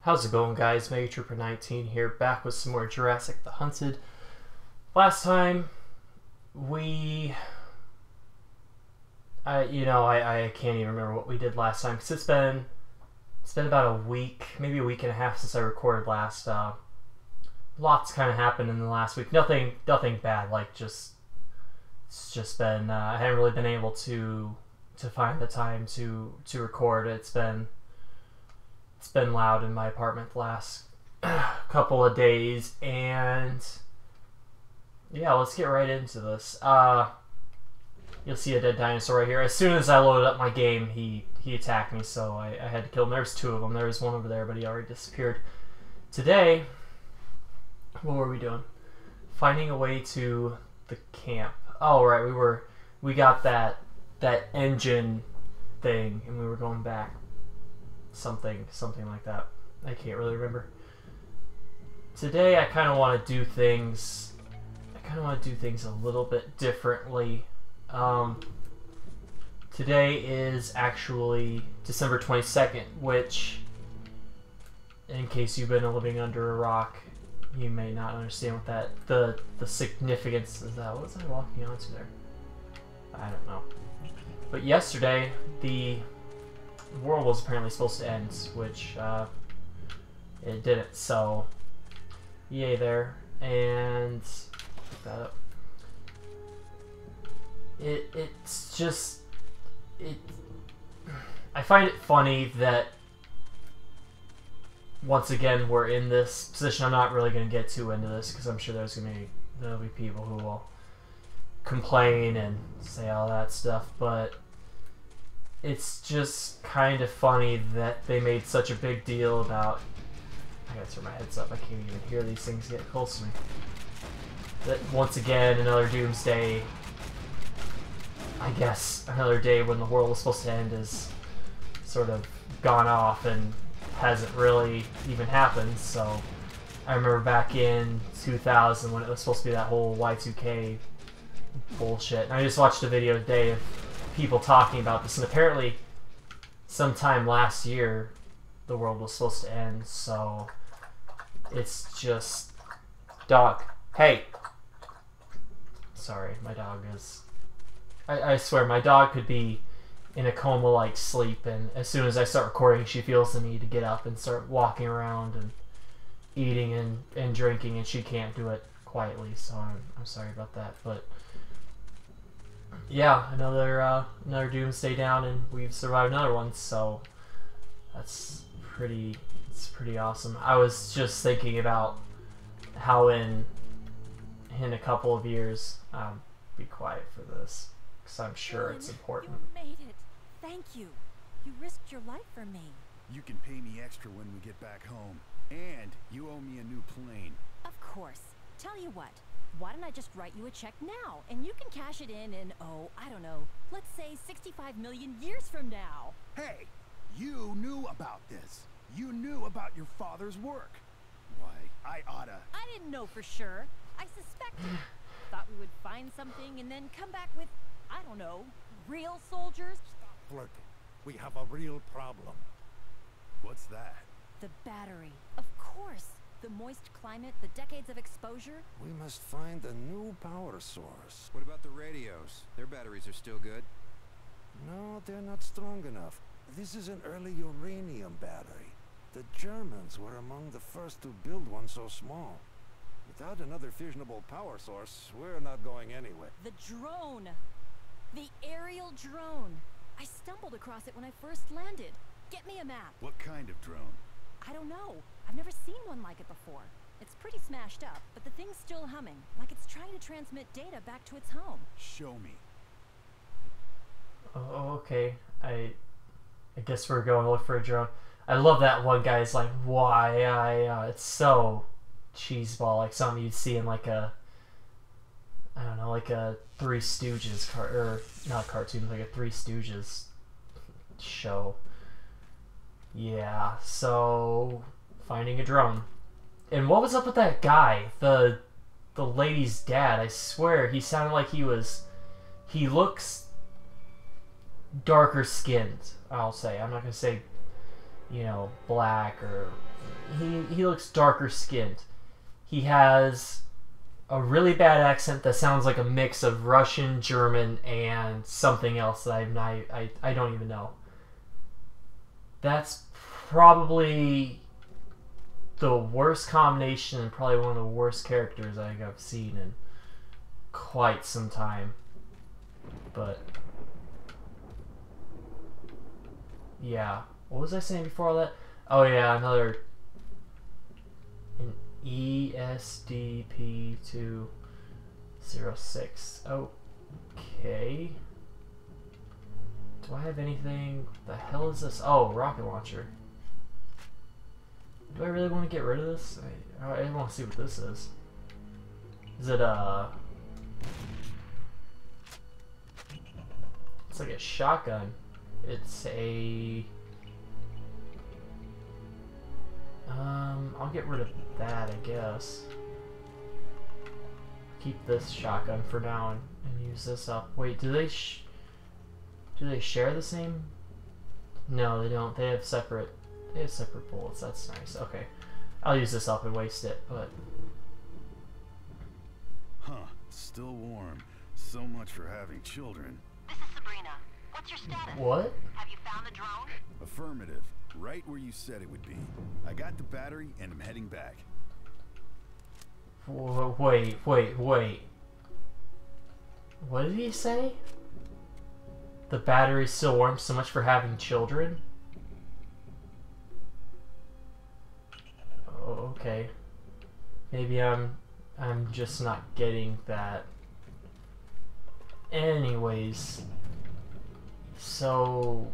How's it going, guys? Mega Trooper 19 here, back with some more Jurassic the Hunted. Last time, I can't even remember what we did last time, because it's been about a week, maybe a week and a half since I recorded last. Lots kind of happened in the last week. Nothing bad, like it's just been, I haven't really been able to find the time to record. It's been loud in my apartment the last couple of days, and yeah, let's get right into this. You'll see a dead dinosaur right here. As soon as I loaded up my game, he attacked me, so I had to kill him. There's two of them. There was one over there, but he already disappeared. Today, what were we doing? Finding a way to the camp. Oh, right, we got that engine thing, and we were going back. Something like that. I can't really remember. Today I kind of want to do things a little bit differently. Today is actually December 22nd, which, in case you've been living under a rock, you may not understand what the significance is. That what was I walking onto there? I don't know. But yesterday the world was apparently supposed to end, which it didn't, so yay there. And pick that up. It's just I find it funny that once again we're in this position. I'm not really going to get too into this because I'm sure there'll be people who will complain and say all that stuff, but it's just kind of funny that they made such a big deal about... I gotta turn my heads up, I can't even hear these things get close to me. That once again, another Doomsday, I guess another day when the world was supposed to end, is sort of gone off and hasn't really even happened. So I remember back in 2000 when it was supposed to be that whole Y2K bullshit. And I just watched a video today of people talking about this, and apparently sometime last year the world was supposed to end. So it's just... Dog, hey, sorry, my dog is... I swear my dog could be in a coma like sleep, and as soon as I start recording she feels the need to get up and start walking around and eating and drinking, and she can't do it quietly, so I'm sorry about that. But yeah, another Doomsday down, and we've survived another one, so it's pretty awesome. I was just thinking about how in a couple of years, be quiet for this, because I'm sure it's important. You made it. Thank you. You risked your life for me. You can pay me extra when we get back home, and you owe me a new plane. Of course. Tell you what. Why don't I just write you a check now, and you can cash it in, oh, I don't know, let's say 65 million years from now. Hey, you knew about this. You knew about your father's work. Why, I oughta... I didn't know for sure. I suspected. Thought we would find something and then come back with, I don't know, real soldiers. Stop flirting. We have a real problem. What's that? The battery. Of course. The moist climate, the decades of exposure. We must find a new power source. What about the radios? Their batteries are still good. No, they're not strong enough. This is an early uranium battery. The Germans were among the first to build one so small. Without another fissionable power source, we're not going anywhere. The drone. The aerial drone. I stumbled across it when I first landed. Get me a map. What kind of drone? I don't know. I've never seen one like it before. It's pretty smashed up, but the thing's still humming, like it's trying to transmit data back to its home. Show me. Oh, okay. I guess we're going to look for a drone. I love that one guy's like, why? It's so cheeseball, like something you'd see in like a, I don't know, like a Three Stooges or not cartoon, like a Three Stooges show. Yeah, so finding a drone. And what was up with that guy? The lady's dad, I swear he sounded like he looks darker skinned, I'll say. I'm not gonna say you know, black, or he looks darker skinned. He has a really bad accent that sounds like a mix of Russian, German, and something else that I don't even know. That's probably the worst combination and probably one of the worst characters I think I've seen in quite some time. But yeah, what was I saying before all that? Oh yeah, an ESDP206. Okay. Do I have anything? The hell is this? Oh, rocket launcher. Do I really want to get rid of this? I want to see what this is. Is it it's like a shotgun. It's a... I'll get rid of that, I guess. Keep this shotgun for now and use this up. Wait, do they share the same? No, they don't. They have separate bullets. That's nice. Okay. I'll use this up and waste it, but... Huh. Still warm. So much for having children. This is Sabrina. What's your status? What? Have you found the drone? Affirmative. Right where you said it would be. I got the battery and I'm heading back. Wait. What did he say? The battery's still warm, so much for having children? Oh, okay. Maybe I'm just not getting that. Anyways, so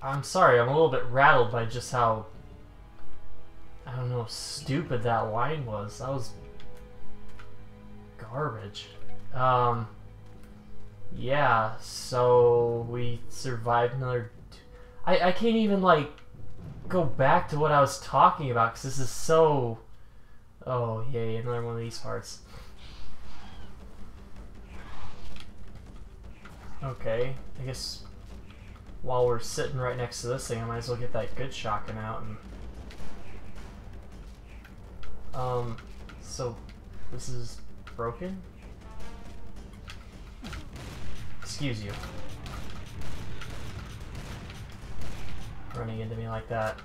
I'm sorry, I'm a little bit rattled by just how, I don't know, stupid that line was. That was garbage. Yeah, so we survived another... I can't even, like, go back to what I was talking about, because this is so... Oh, yay, another one of these parts. Okay, I guess while we're sitting right next to this thing, I might as well get that good shotgun out and... so this is broken? Excuse you. Running into me like that.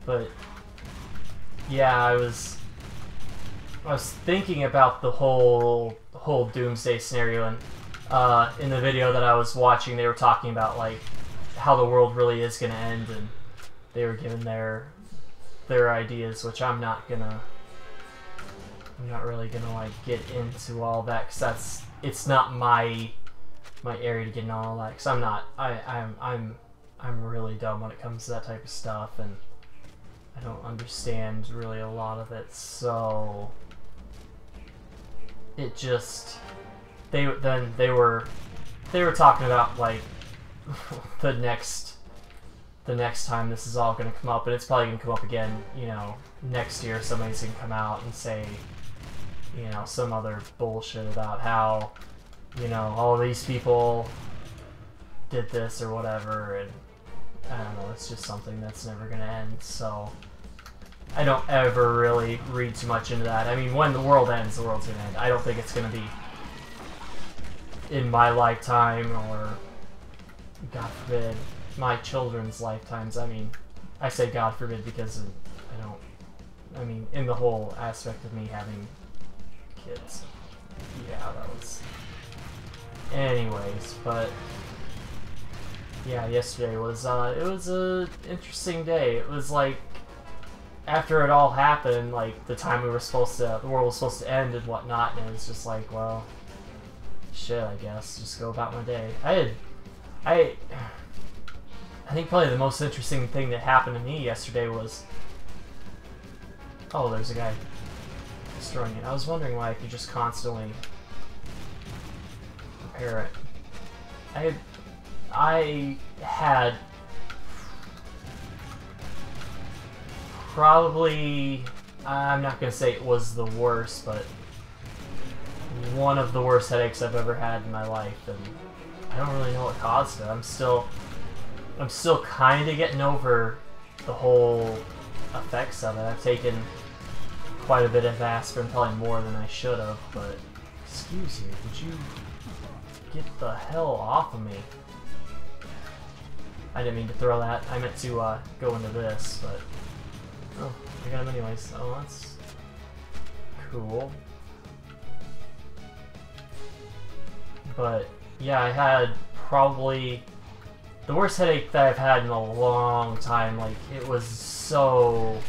But yeah, I was thinking about the whole Doomsday scenario, and in the video that I was watching, they were talking about like how the world really is gonna end, and they were giving their ideas, which I'm not really gonna like get into all that, because it's not my area to get into all that, because I'm really dumb when it comes to that type of stuff, and I don't understand really a lot of it. So it just they were talking about like the next time this is all going to come up, and it's probably going to come up again, you know, next year. Somebody's going to come out and say, you know, some other bullshit about how, you know, all these people did this or whatever, and I don't know, it's just something that's never going to end, so I don't ever really read too much into that. I mean, when the world ends, the world's going to end. I don't think it's going to be in my lifetime, or, God forbid, my children's lifetimes. I mean, I say God forbid because I mean, in the whole aspect of me having kids. Yeah, that was... Anyways, but... Yeah, yesterday was, it was a interesting day. It was like, after it all happened, like, the time the world was supposed to end and whatnot, and it was just like, well, shit, I guess, just go about my day. I think probably the most interesting thing that happened to me yesterday was... Oh, there's a guy destroying it. I was wondering why I could just constantly repair it. I had probably, I'm not going to say it was the worst, but one of the worst headaches I've ever had in my life, and I don't really know what caused it. I'm still I'm still kind of getting over the whole effects of it. I've taken quite a bit of aspirin, probably more than I should have, but excuse you, would you get the hell off of me? I didn't mean to throw that. I meant to go into this, but oh, I got him anyways. Oh, that's cool. But yeah, I had probably the worst headache that I've had in a long time. Like, it was so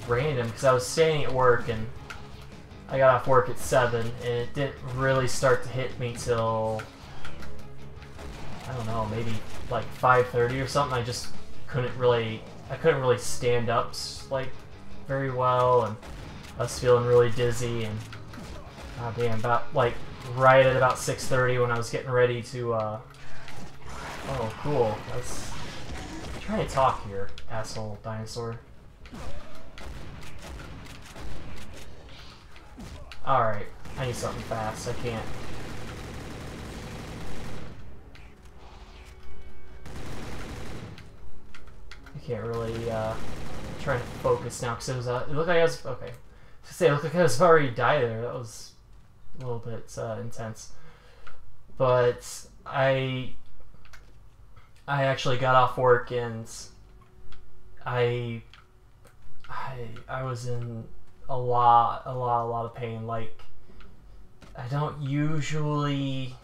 random because I was staying at work and I got off work at 7 and it didn't really start to hit me till, I don't know, maybe like 5:30 or something. I just couldn't really stand up like very well, and I was feeling really dizzy, and oh damn, about like right at about 6:30 when I was getting ready to oh cool, that's I'm trying to talk here, asshole dinosaur. Alright, I need something fast. I can't. I can't really try to focus now because it was it looked like I was okay. To say it looked like I was already died there. That was a little bit intense. But I actually got off work and I was in a lot of pain. Like, I don't usually,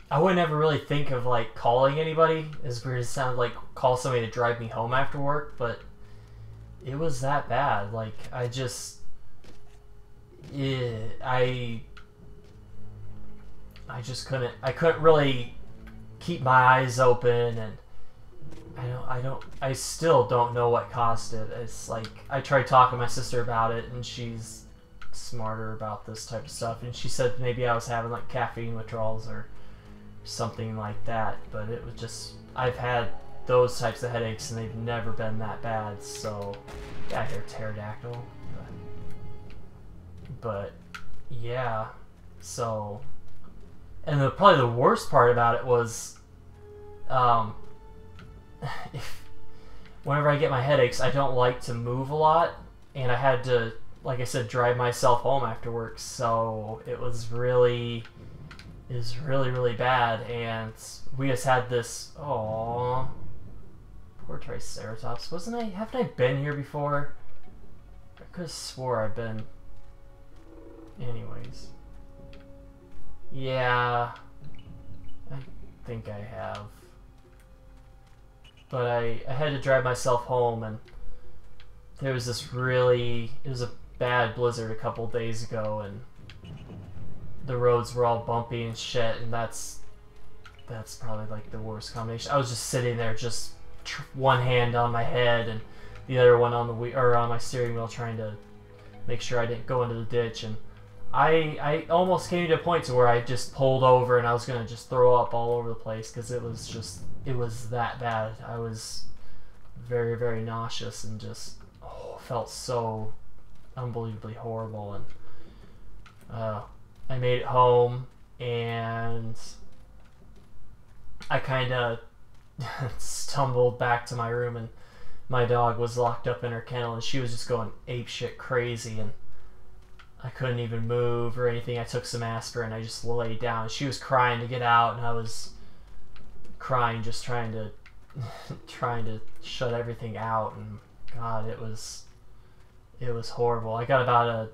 I would never really think of like calling anybody, as weird as it sounds, like call somebody to drive me home after work, but it was that bad. Like, I just, I couldn't really keep my eyes open, and I still don't know what caused it. It's like, I tried talking to my sister about it, and she's smarter about this type of stuff, and she said maybe I was having like caffeine withdrawals or something like that, but it was just, I've had those types of headaches and they've never been that bad. So yeah, here, pterodactyl. But yeah, so, and probably the worst part about it was whenever I get my headaches, I don't like to move a lot, and I had to, like I said, drive myself home after work, so it was really bad. And we just had this, oh, poor Triceratops. Haven't I been here before? I could have swore I've been. Anyways, yeah, I think I have. But I had to drive myself home, and there was this it was a bad blizzard a couple days ago, and the roads were all bumpy and shit, and that's probably like the worst combination. I was just sitting there, just one hand on my head and the other one on the wheel, or on my steering wheel, trying to make sure I didn't go into the ditch. And I almost came to a point to where I just pulled over and I was gonna just throw up all over the place because it was that bad. I was very, very nauseous and just felt so unbelievably horrible. And I made it home, and I kind of stumbled back to my room, and my dog was locked up in her kennel, and she was just going apeshit crazy, and I couldn't even move or anything. I took some aspirin, I just laid down. She was crying to get out, and I was crying, just trying to shut everything out. And God, it was horrible. I got about a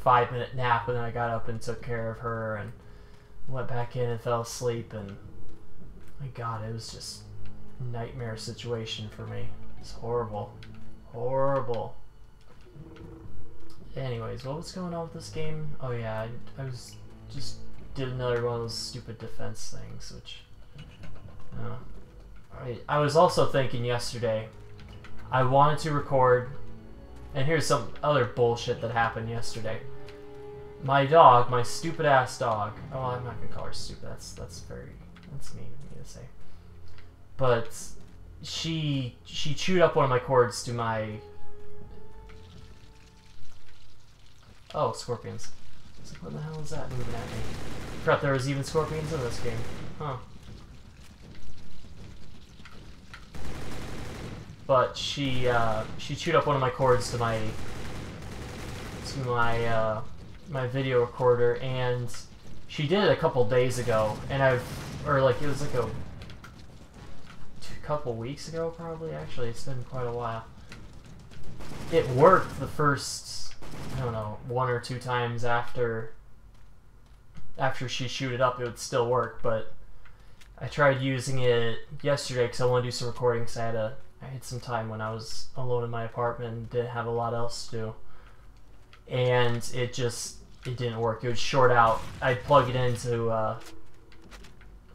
5-minute nap, and then I got up and took care of her and went back in and fell asleep. And my God, it was just a nightmare situation for me. It's horrible. Anyways, what was going on with this game? Oh yeah, I was just did another one of those stupid defense things, which I was also thinking yesterday, I wanted to record, and here's some other bullshit that happened yesterday. My dog, my stupid ass dog, oh, I'm not gonna call her stupid, that's mean of me to say, but she chewed up one of my cords to my, oh, scorpions. I was like, what the hell is that moving at me? I forgot there was even scorpions in this game. Huh. But she chewed up one of my cords to my my video recorder, and she did it a couple days ago, and it was like a couple weeks ago, probably. Actually, it's been quite a while. It worked the first, I don't know, 1 or 2 times after she chewed it up. It would still work, but I tried using it yesterday because I want to do some recording, because I had some time when I was alone in my apartment and didn't have a lot else to do. And it didn't work. It would short out. I'd plug it in to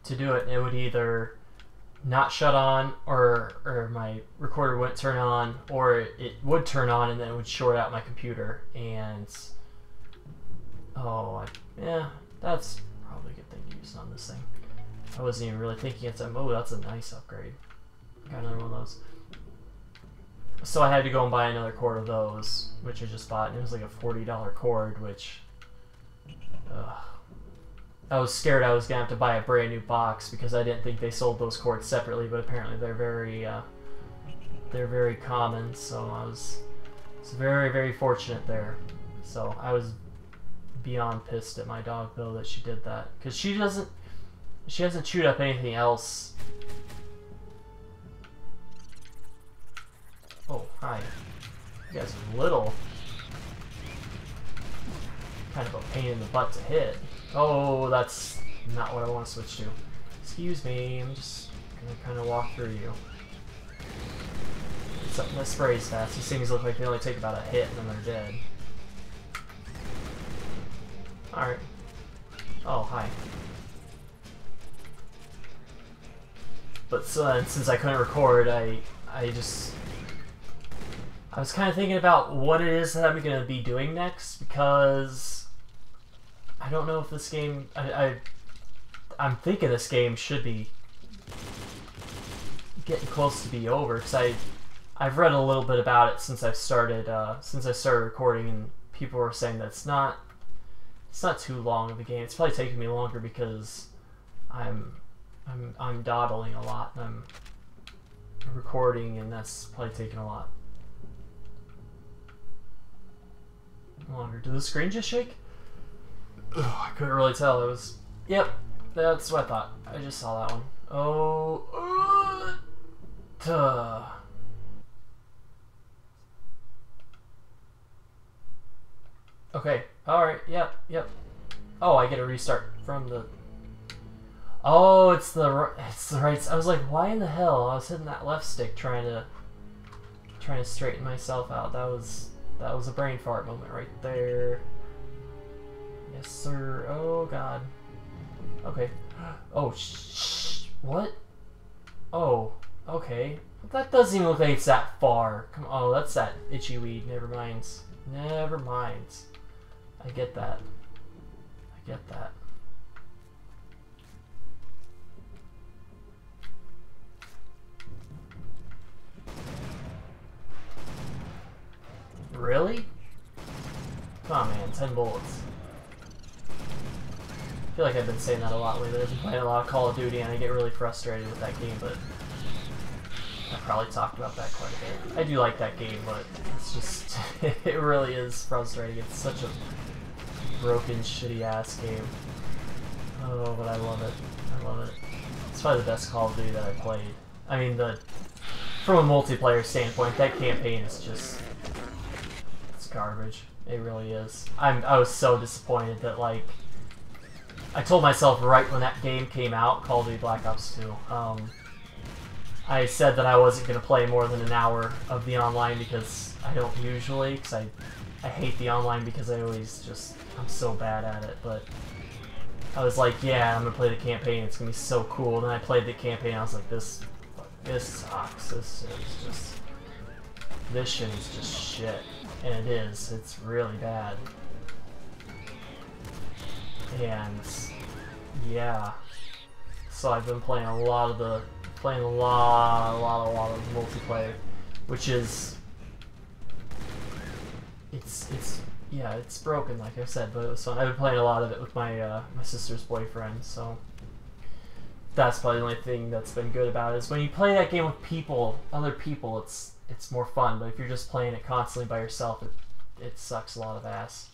do it, and it would either not shut on, or my recorder wouldn't turn on, or it would turn on and then it would short out my computer. And yeah, that's probably a good thing to use on this thing. I wasn't even really thinking at the time, oh, that's a nice upgrade. Got another one of those. So I had to go and buy another cord of those, which I just bought, and it was like a $40 cord, which I was scared I was gonna have to buy a brand new box because I didn't think they sold those cords separately, but apparently they're very common. So I was very, very fortunate there. So I was beyond pissed at my dog though that she did that, because she hasn't chewed up anything else. Oh, hi. You guys are little. Kind of a pain in the butt to hit. Oh, that's not what I want to switch to. Excuse me, I'm just gonna kind of walk through you. It's something that sprays fast. These things look like they only take about a hit and then they're dead. Alright. Oh, hi. But since I couldn't record, I was kind of thinking about what it is that I'm going to be doing next, because I don't know if this game... I'm thinking this game should be getting close to be over, because I've read a little bit about it since I started recording, and people were saying that it's not too long of a game. It's probably taking me longer because I'm dawdling a lot, and I'm recording, and that's probably taking a lot longer. Did the screen just shake? Ugh, I couldn't really tell. It was... Yep, that's what I thought. I just saw that one. Oh... duh. Okay, alright, yep. Oh, I get a restart from the... Oh, it's the right... I was like, why in the hell? I was hitting that left stick trying to straighten myself out. That was a brain fart moment right there. Yes, sir. Oh, God. Okay. Oh, what? Oh, okay. That doesn't even look like it's that far. Come on. Oh, that's that itchy weed. Never mind. Never mind. I get that. I get that. Really? Come on, man. 10 bullets. I feel like I've been saying that a lot lately. I've been playing a lot of Call of Duty, and I get really frustrated with that game, but I probably talked about that quite a bit. I do like that game, but it's just... it really is frustrating. It's such a broken, shitty-ass game. Oh, but I love it. I love it. It's probably the best Call of Duty that I played. I mean, from a multiplayer standpoint, that campaign is just... it's garbage. It really is. I was so disappointed that, like... I told myself right when that game came out, Call of Duty Black Ops 2, I said that I wasn't going to play more than an hour of the online, because I don't usually, because I hate the online because I always just... I'm so bad at it, but I was like, yeah, I'm going to play the campaign, it's going to be so cool. And then I played the campaign, I was like, this sucks, this shit is just shit. And it is, it's really bad. And yeah, so I've been playing a lot of multiplayer, which is it's broken, like I said, but it was fun. I've been playing a lot of it with my my sister's boyfriend, so that's probably the only thing that's been good about it. Is when you play that game with people, other people, it's more fun. But if you're just playing it constantly by yourself, it sucks a lot of ass.